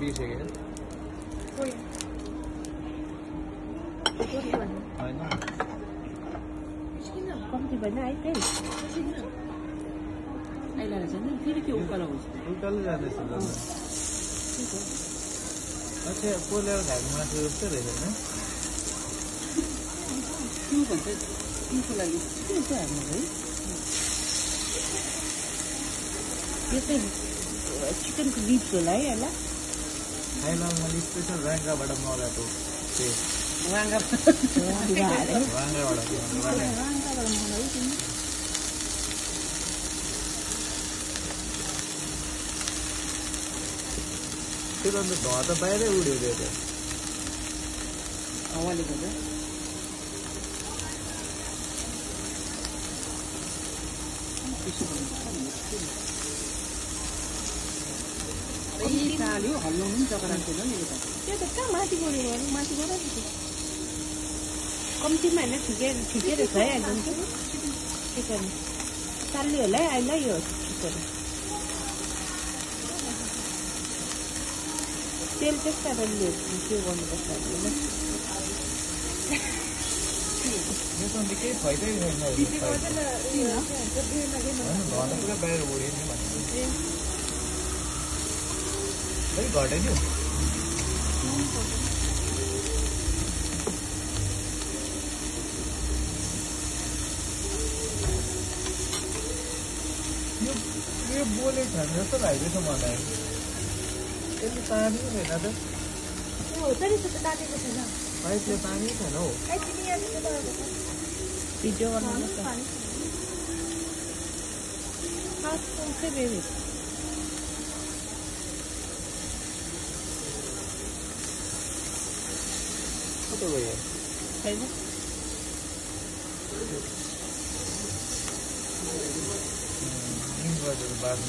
बिर्सेको कम्ती भएन है फेरि आइलाएर चाहिँ नि फेरि के उकालो हुन्छ उकालो जाँदैछ अच्छा पोलेर खाएको मासु जस्तै रहेछ होइन त्यो भन्छ तिनको लागि के चाहिँ हाल्नु है यो चाहिँ चिकनको लिप्स होला है यसलाई थाइल्यान्डमा स्पेसल राङ्गाबाट मगाएको राङ्गाबाट त्यो अन्त धुवा त बाहिरै उड्यो त्यो त हावाले गर्दा चाल्यो हल्लाउनु पनि जग्गा राख्दैन नि यो त त्यो त कहाँ माथि गऱ्यो माथि गर कम्तीमा होइन ठिकै रहेछ है एकदम चिकन चाल्यो होला है अहिले यो चिकन तेल त्यस कारणले के गर्नुपर्छ होइन यो त अन्त केही फाइदै छैन धुवा त पुरा बाहिर उड्यो नि भन्नु है घटाइदियो यो बोले खान जस्तो लाग्दैछ मलाई यसले तानेको छैन त अहिले तानेको छैन हौ भिडियो गर्नु बेबी कस्तो भयो छैन बात